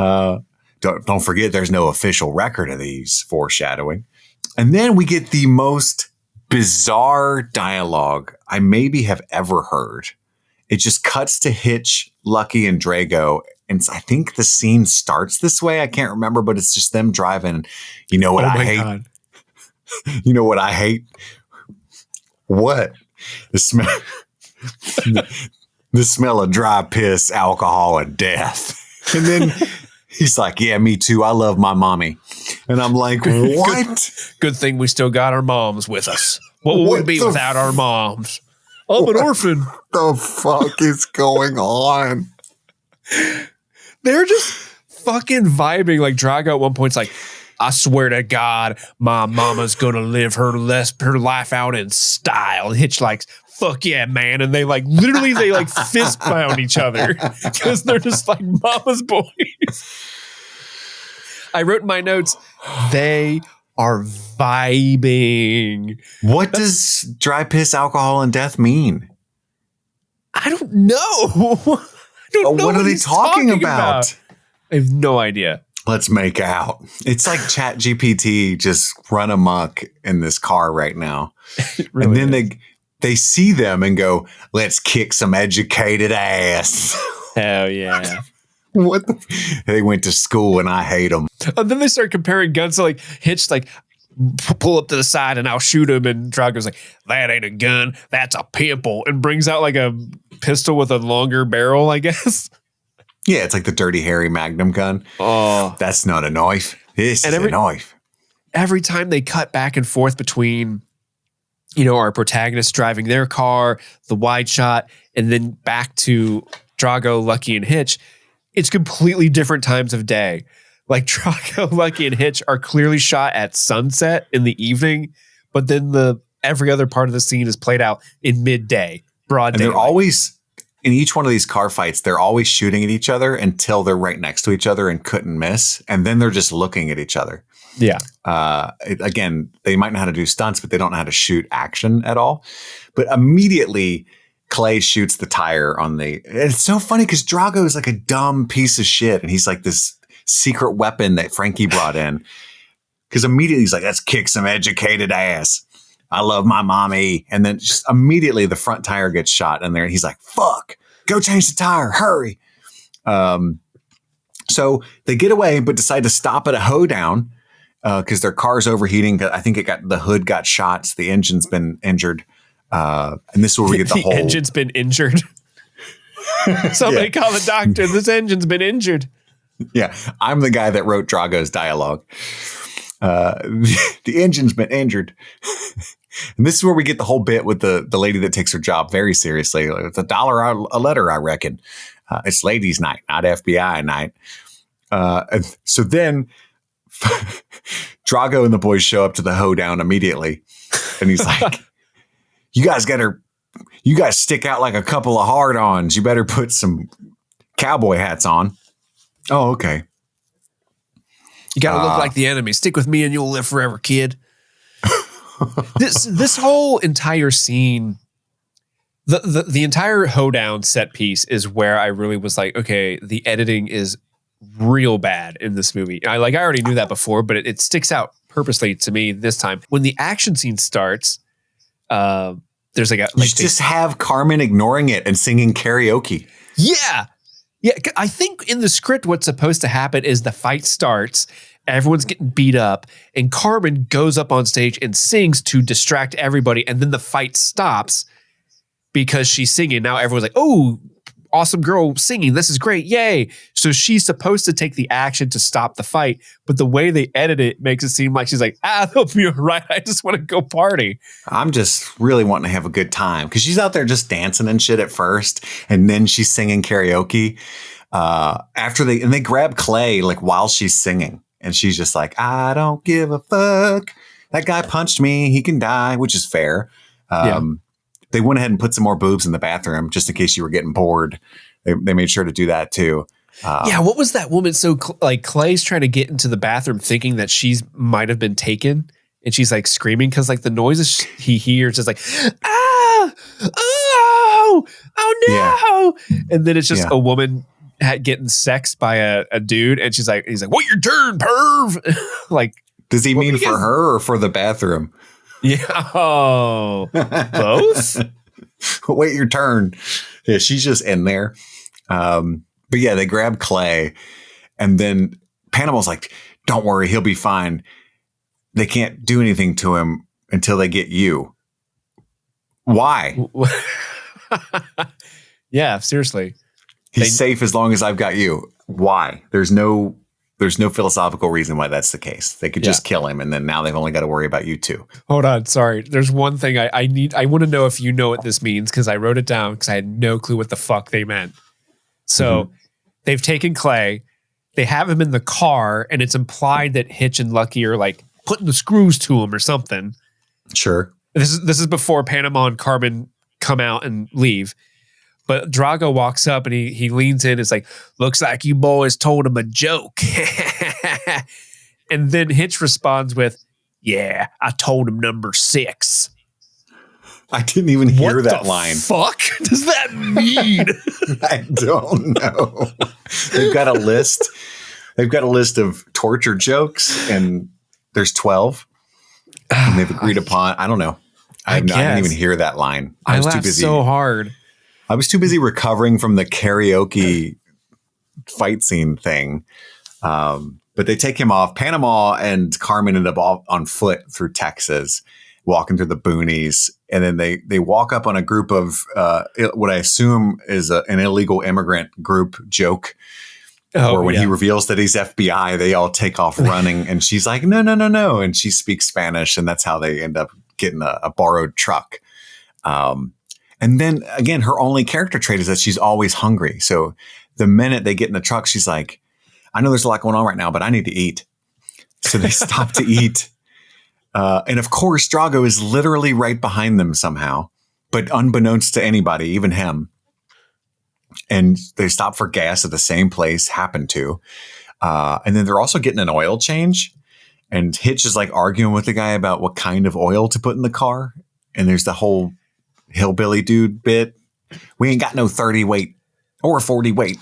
Don't forget there's no official record of these, foreshadowing. And then we get the most bizarre dialogue I maybe have ever heard. It just cuts to Hitch, Lucky, and Drago. And I think the scene starts this way. I can't remember, but it's just them driving. You know what I hate? God. You know what I hate? What? The smell of dry piss, alcohol, and death. And then he's like, yeah, me too. I love my mommy. And I'm like, what? Good thing we still got our moms with us. What would we be without our moms? I'm an orphan. What the fuck is going on? They're just fucking vibing. Like Drago at one point's like, I swear to God, my mama's gonna live her life out in style. And Hitch like, fuck yeah, man. And they like literally fist pound each other because they're just like mama's boys. I wrote in my notes, they are vibing. What does dry piss, alcohol, and death mean? I don't know. I don't know what are they talking about? I have no idea. Let's make out. It's like Chat GPT just run amok in this car right now. Really, and then they see them and go, let's kick some educated ass. Hell yeah. What they went to school and I hate them. And then they start comparing guns. So like Hitch, like, pull up to the side and I'll shoot him. And Drago's like, that ain't a gun. That's a pimple. And brings out like a pistol with a longer barrel, I guess. Yeah, it's like the Dirty Harry Magnum gun. Oh. That's not a knife. This is a knife. Every time they cut back and forth between, you know, our protagonists driving their car, the wide shot, and then back to Drago, Lucky, and Hitch, it's completely different times of day. Like Drago, Lucky, and Hitch are clearly shot at sunset in the evening, but then every other part of the scene is played out in midday, broad day. And they're always, in each one of these car fights, they're always shooting at each other until they're right next to each other and couldn't miss. And then they're just looking at each other. Yeah. Again, they might know how to do stunts, but they don't know how to shoot action at all. But immediately, Clay shoots the tire on the. It's so funny because Drago is like a dumb piece of shit, and he's like this secret weapon that Frankie brought in. Because immediately he's like, "Let's kick some educated ass. I love my mommy," and then just immediately the front tire gets shot, and there he's like, "Fuck, go change the tire, hurry!" So they get away, but decide to stop at a hoedown because their car's overheating. I think the hood got shot, so the engine's been injured. And this is where we get the whole engine's been injured. Somebody call the doctor. This engine's been injured. Yeah, I'm the guy that wrote Drago's dialogue. The engine's been injured. And this is where we get the whole bit with the lady that takes her job very seriously. It's $1 a letter, I reckon. It's ladies' night, not FBI night. And so then Drago and the boys show up to the hoedown immediately. And he's like, you guys stick out like a couple of hard-ons. You better put some cowboy hats on. Oh, okay. You got to look like the enemy. Stick with me and you'll live forever, kid. This whole entire scene, the entire hoedown set piece is where I really was like, okay, the editing is real bad in this movie. I already knew that before, but it sticks out purposely to me this time. When the action scene starts, there's just have Carmen ignoring it and singing karaoke. Yeah. Yeah. I think in the script, what's supposed to happen is the fight starts, everyone's getting beat up, and Carmen goes up on stage and sings to distract everybody. And then the fight stops because she's singing. Now everyone's like, oh, awesome girl singing. This is great. Yay. So she's supposed to take the action to stop the fight. But the way they edit it makes it seem like she's like, they'll be all right. I just want to go party. I'm just really wanting to have a good time because she's out there just dancing and shit at first. And then she's singing karaoke after they grab Clay like while she's singing. And she's just like, I don't give a fuck. That guy punched me. He can die, which is fair. They went ahead and put some more boobs in the bathroom just in case you were getting bored. They made sure to do that too. What was that woman? So Clay's trying to get into the bathroom thinking that she's might have been taken. And she's like screaming because like the noises he hears is like, oh no. Yeah. And then it's just a woman getting sexed by a dude. And he's like, wait your turn, perv. Like, does he mean for her or for the bathroom? Yeah. Oh, both? Wait your turn. Yeah, she's just in there. But yeah, they grab Clay and then Panama's like, don't worry, he'll be fine. They can't do anything to him until they get you. Why? Yeah, seriously. He's safe as long as I've got you. Why? There's no philosophical reason why that's the case. They could just kill him, and then now they've only got to worry about you too. Hold on, sorry. There's one thing I want to know if you know what this means because I wrote it down because I had no clue what the fuck they meant. So they've taken Clay, they have him in the car, and it's implied that Hitch and Lucky are like putting the screws to him or something. Sure. This is before Panama and Carbon come out and leave. But Drago walks up and he leans in. It's like, looks like you boys told him a joke. And then Hitch responds with, Yeah, I told him number 6. I didn't even hear What that the line. Fuck does that mean? I don't know. They've got a list. They've got a list of torture jokes, and there's 12. And they've agreed upon. I don't know. I didn't even hear that line. I was too busy. So hard. I was too busy recovering from the karaoke fight scene thing. But they take him off. Panama and Carmen end up all on foot through Texas, walking through the boonies. And then they walk up on a group of what I assume is an illegal immigrant group joke. Or when he reveals that he's FBI, they all take off running. And she's like, no. And she speaks Spanish. And that's how they end up getting a borrowed truck. And then again, her only character trait is that she's always hungry. So the minute they get in the truck, she's like, I know there's a lot going on right now, but I need to eat. So they stop to eat. And of course, Drago is literally right behind them somehow, but unbeknownst to anybody, even him. And they stop for gas at the same place, happen to. And then they're also getting an oil change. And Hitch is like arguing with the guy about what kind of oil to put in the car. And there's the whole hillbilly dude bit. We ain't got no 30 weight or 40 weight.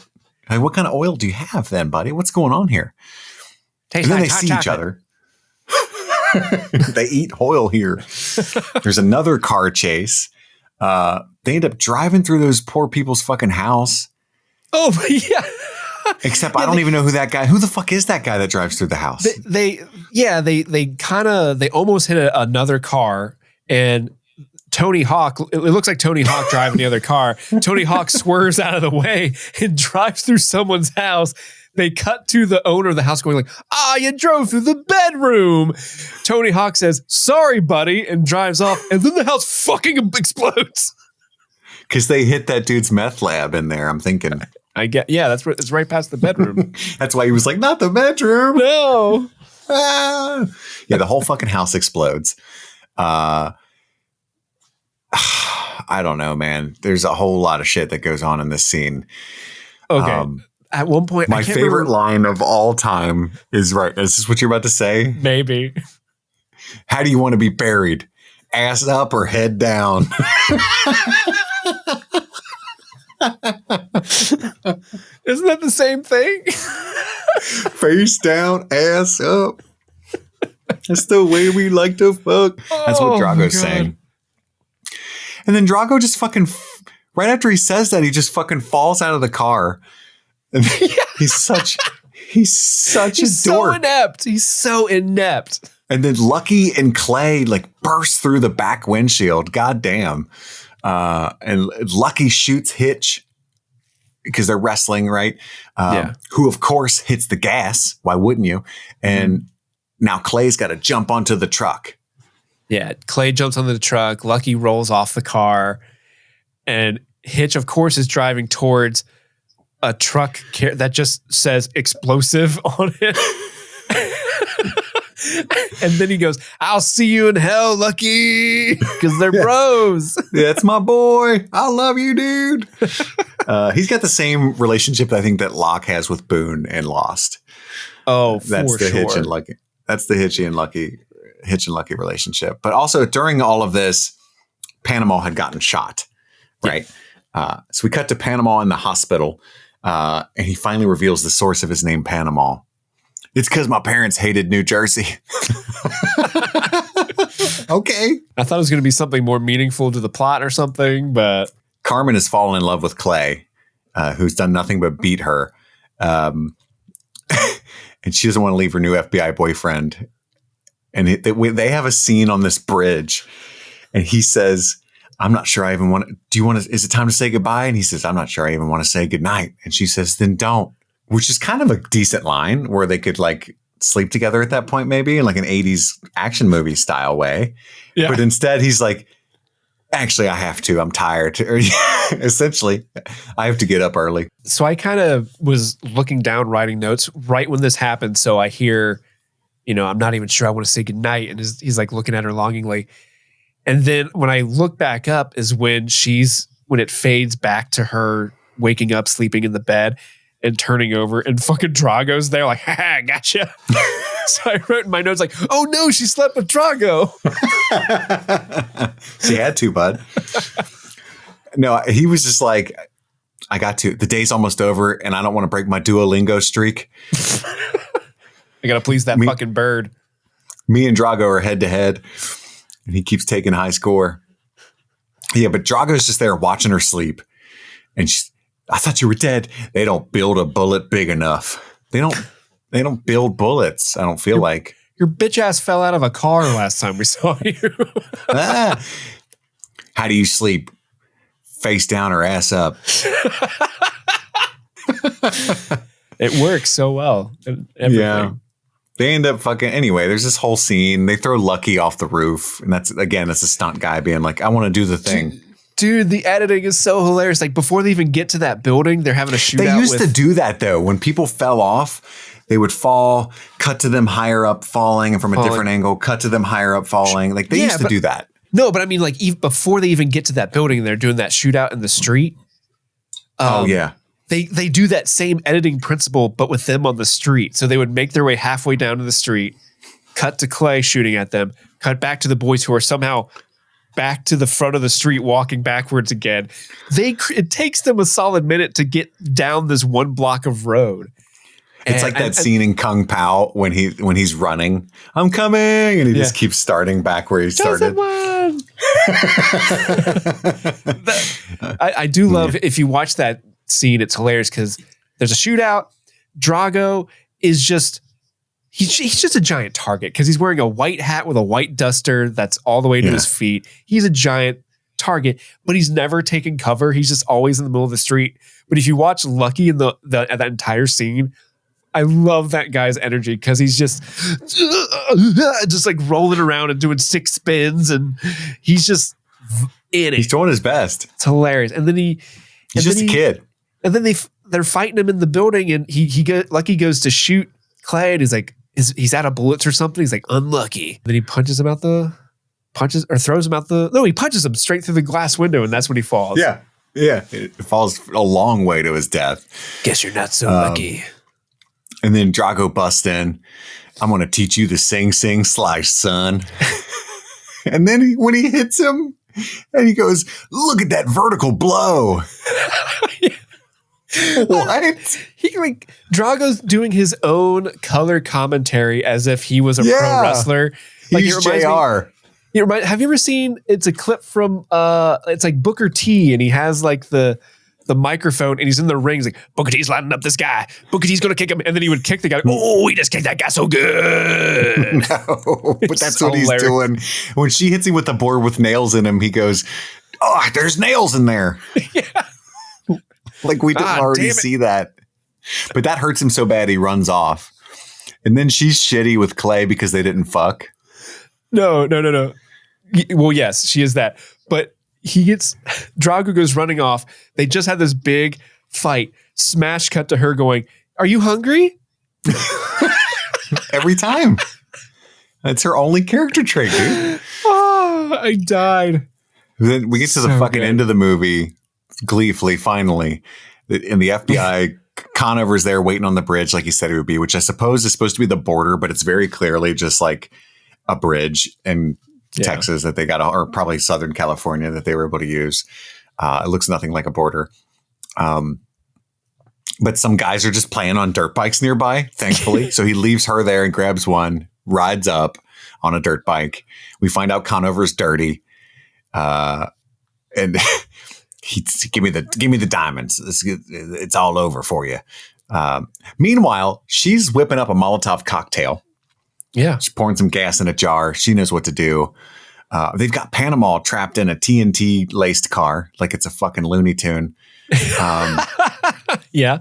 Like, what kind of oil do you have then, buddy? What's going on here? Tastes and then like they see chocolate. each other. They eat oil here. There's another car chase. They end up driving through those poor people's fucking house. Oh, yeah. Except I don't even know who the fuck is that guy that drives through the house? They almost hit another car, and Tony Hawk, it looks like Tony Hawk driving the other car. Tony Hawk swerves out of the way and drives through someone's house. They cut to the owner of the house going like, you drove through the bedroom. Tony Hawk says, sorry, buddy, and drives off. And then the house fucking explodes. Because they hit that dude's meth lab in there, I'm thinking. It's right past the bedroom. That's why he was like, not the bedroom. No. Yeah, the whole fucking house explodes. I don't know, man. There's a whole lot of shit that goes on in this scene. Okay. At one point, my favorite line of all time is right. Is this what you're about to say? Maybe. How do you want to be buried? Ass up or head down? Isn't that the same thing? Face down, ass up. That's the way we like to fuck. That's what Drago's saying. And then Drago just fucking, right after he says that, he just fucking falls out of the car. And he's such a dork. So inept. He's so inept. And then Lucky and Clay like burst through the back windshield. God damn. And Lucky shoots Hitch because they're wrestling, right? Who of course hits the gas. Why wouldn't you? And now Clay's got to jump onto the truck. Yeah, Clay jumps onto the truck. Lucky rolls off the car. And Hitch, of course, is driving towards a truck that just says explosive on it. And then he goes, I'll see you in hell, Lucky. Because they're bros. That's my boy. I love you, dude. He's got the same relationship I think that Locke has with Boone and Lost. Oh, that's the Hitch and Lucky. That's the Hitch and Lucky relationship. But also during all of this, Panama had gotten shot, right? Yeah. So we cut to Panama in the hospital, and he finally reveals the source of his name, Panama. It's because my parents hated New Jersey. Okay. I thought it was going to be something more meaningful to the plot or something, but Carmen has fallen in love with Clay, who's done nothing but beat her. And she doesn't want to leave her new FBI boyfriend. And they have a scene on this bridge, and he says, I'm not sure I even want to, is it time to say goodbye? And he says, I'm not sure I even want to say goodnight. And she says, then don't, which is kind of a decent line where they could like sleep together at that point, maybe in like an 80s action movie style way. Yeah. But instead he's like, actually, I have to, I'm tired. Essentially, I have to get up early. So I kind of was looking down, writing notes right when this happened. So I hear, I'm not even sure I want to say goodnight. And he's like looking at her longingly. And then when I look back up is when it fades back to her waking up, sleeping in the bed and turning over, and fucking Drago's there like, haha, gotcha. So I wrote in my notes like, oh no, she slept with Drago. She had to, bud. No, he was just like, the day's almost over and I don't want to break my Duolingo streak. I got to please that fucking bird. Me and Drago are head to head and he keeps taking high score. Yeah, but Drago's just there watching her sleep. And I thought you were dead. They don't build a bullet big enough. They don't build bullets. I don't feel like. Your bitch ass fell out of a car last time we saw you. How do you sleep? Face down or ass up? It works so well. Everything. Yeah. They end up fucking anyway. There's this whole scene. They throw Lucky off the roof, and that's a stunt guy being like, "I want to do the thing." Dude, the editing is so hilarious. Like before they even get to that building, they're having a shootout. They used to do that though. When people fell off, they would fall, cut to them higher up falling, and from a different angle, cut to them higher up falling. Like they used to do that. No, but I mean, like even before they even get to that building, they're doing that shootout in the street. They do that same editing principle, but with them on the street. So they would make their way halfway down to the street, cut to Clay shooting at them, cut back to the boys who are somehow back to the front of the street, walking backwards again. It takes them a solid minute to get down this one block of road. It's like that scene in Kung Pao when he's running. I'm coming, and he just keeps starting back where he started. I do love if you watch that scene, it's hilarious because there's a shootout. Drago is just he's just a giant target because he's wearing a white hat with a white duster that's all the way to his feet. He's a giant target, but he's never taken cover. He's just always in the middle of the street. But if you watch Lucky in that entire scene, I love that guy's energy because he's just like rolling around and doing 6 spins, and he's just in it. He's doing his best. It's hilarious. And then he's just a kid. And then they're fighting him in the building, and Lucky goes to shoot Clay, and he's like, he's out of bullets or something. He's like, unlucky. Then he punches him throws him out he punches him straight through the glass window, and that's when he falls. Yeah. Yeah. It falls a long way to his death. Guess you're not so lucky. And then Drago busts in. I'm going to teach you the sing slice, son. And then when he hits him, and he goes, look at that vertical blow. What? Drago's doing his own color commentary as if he was a pro wrestler. Like he's JR. Have you ever seen? It's a clip from it's like Booker T, and he has like the microphone, and he's in the ring. He's like, Booker T's lining up this guy. Booker T's gonna kick him, and then he would kick the guy. Oh, he just kicked that guy so good. No, but that's what he's doing. When she hits him with the board with nails in him, he goes, "Oh, there's nails in there." Yeah. Like we didn't already see that. But that hurts him so bad he runs off. And then she's shitty with Clay because they didn't fuck. No. Well, yes, she is that. But Drago goes running off. They just had this big fight. Smash cut to her going, are you hungry? Every time. That's her only character trait, dude. Oh, I died. Then we get to the fucking end of the movie. Gleefully, finally, in the FBI, Conover's there waiting on the bridge like he said he would be, which I suppose is supposed to be the border, but it's very clearly just like a bridge in Texas that they got, or probably Southern California that they were able to use. It looks nothing like a border. But some guys are just playing on dirt bikes nearby, thankfully. So he leaves her there and grabs one, rides up on a dirt bike. We find out Conover's dirty. And give me the diamonds. It's all over for you. Meanwhile, she's whipping up a Molotov cocktail. Yeah. She's pouring some gas in a jar. She knows what to do. They've got Panama trapped in a TNT laced car. Like it's a fucking Looney Tune. Yeah.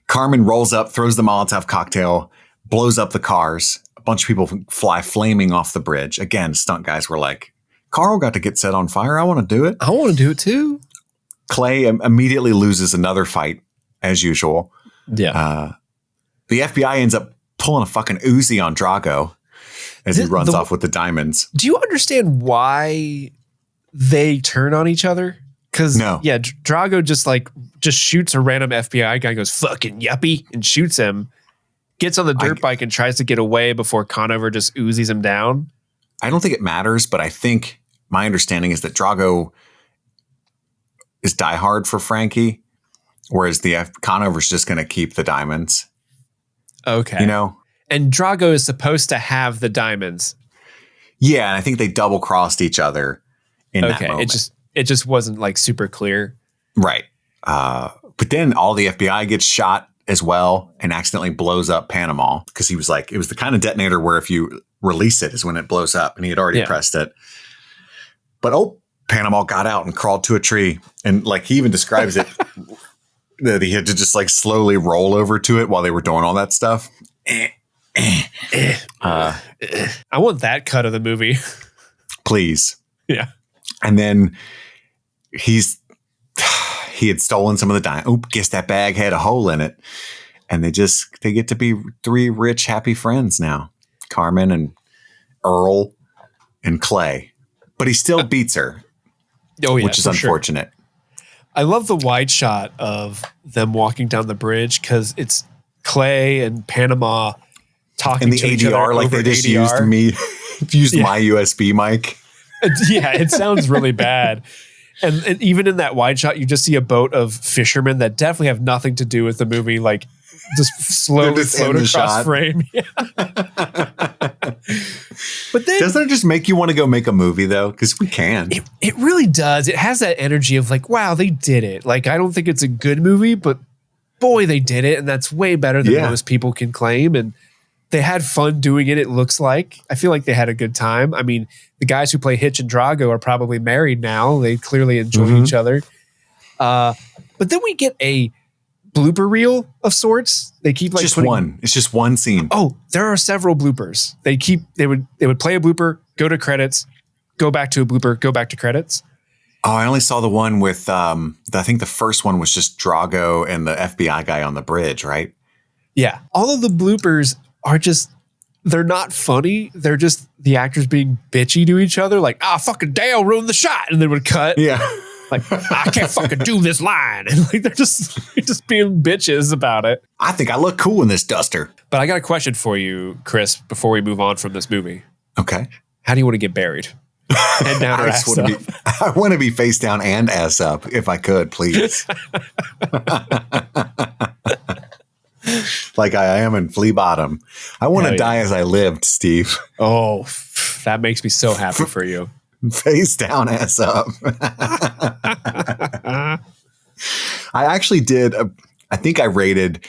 Carmen rolls up, throws the Molotov cocktail, blows up the cars. A bunch of people fly flaming off the bridge. Again, stunt guys were like, Carl got to get set on fire. I want to do it. I want to do it too. Clay immediately loses another fight as usual. Yeah. The FBI ends up pulling a fucking Uzi on Drago as he runs off with the diamonds. Do you understand why they turn on each other? Because Drago just shoots a random FBI guy and goes, fucking yuppie, and shoots him. gets on the dirt bike and tries to get away before Conover just oozes him down. I don't think it matters, but I think my understanding is that Drago is diehard for Frankie, whereas Conover's just going to keep the diamonds. Okay. You know? And Drago is supposed to have the diamonds. Yeah, and I think they double-crossed each other in that moment. It just wasn't like super clear. Right. But then all the FBI gets shot as well and accidentally blows up Panama because he was like, it was the kind of detonator where if you release it is when it blows up, and he had already pressed it. But Panama got out and crawled to a tree, and like he even describes it that he had to just like slowly roll over to it while they were doing all that stuff. I want that cut of the movie. Please. Yeah. And then he had stolen some of the diamonds. Guess that bag had a hole in it. And they get to be 3 rich, happy friends now. Carmen and Earl and Clay. But he still beats her. Oh, yeah, which is unfortunate. Sure. I love the wide shot of them walking down the bridge because it's Clay and Panama talking and the to ADR, each other like they just used my USB mic. Yeah, it sounds really bad. And even in that wide shot, you just see a boat of fishermen that definitely have nothing to do with the movie, like just slowly float across frame. Yeah. But then, doesn't it just make you want to go make a movie though? Because we can. It really does. It has that energy of like, wow, they did it. Like, I don't think it's a good movie, but boy, they did it. And that's way better than most people can claim. And they had fun doing it, it looks like. I feel like they had a good time. I mean, the guys who play Hitch and Drago are probably married now. They clearly enjoy each other. But then we get a blooper reel of sorts. They keep like one. It's just one scene. Oh, there are several bloopers. They would play a blooper, go to credits, go back to a blooper, go back to credits. Oh, I only saw the one with I think the first one was just Drago and the FBI guy on the bridge, right? Yeah. All of the bloopers are just, they're not funny. They're just the actors being bitchy to each other. Like, fucking Dale ruined the shot. And they would cut. Yeah. Like, I can't fucking do this line. And like, they're just being bitches about it. I think I look cool in this duster. But I got a question for you, Chris, before we move on from this movie. Okay. How do you want to get buried? Head down or ass up? I want to be face down and ass up if I could, please. Like I am in Flea Bottom. I want to die as I lived, Steve. Oh, that makes me so happy for you. Face down, ass up. I actually did. I think I rated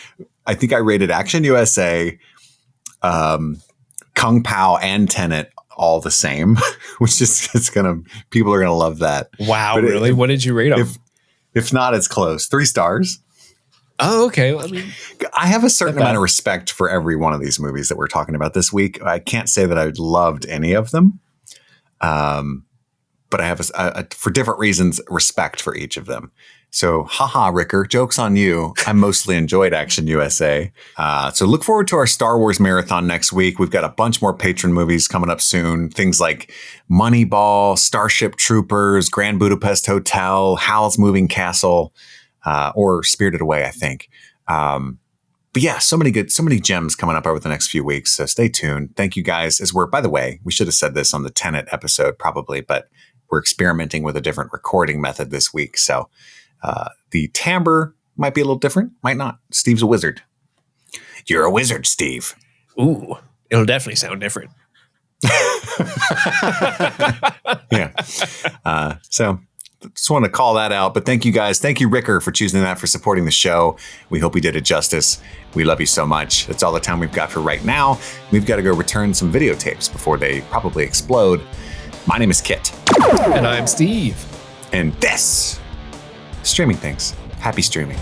Action USA, Kung Pao, and Tenet all the same, which is people are gonna love that. Wow, but really? What did you rate them? If not, it's close. 3 stars. Oh, okay. Well, I mean, I have a certain amount of respect for every one of these movies that we're talking about this week. I can't say that I loved any of them. But I have for different reasons, respect for each of them. So, haha, Ricker, joke's on you. I mostly enjoyed Action USA. So look forward to our Star Wars marathon next week. We've got a bunch more patron movies coming up soon. Things like Moneyball, Starship Troopers, Grand Budapest Hotel, Howl's Moving Castle, or Spirited Away, I think. But yeah, so many gems coming up over the next few weeks. So stay tuned. Thank you guys. By the way, we should have said this on the Tenet episode probably, but we're experimenting with a different recording method this week. So the timbre might be a little different, might not. Steve's a wizard. You're a wizard, Steve. Ooh, it'll definitely sound different. Yeah. So just want to call that out. But thank you guys. Thank you, Ricker, for choosing that, for supporting the show. We hope we did it justice. We love you so much. That's all the time we've got for right now. We've got to go return some videotapes before they probably explode. My name is Kit. And I'm Steve. And this, Streaming Things. Happy streaming.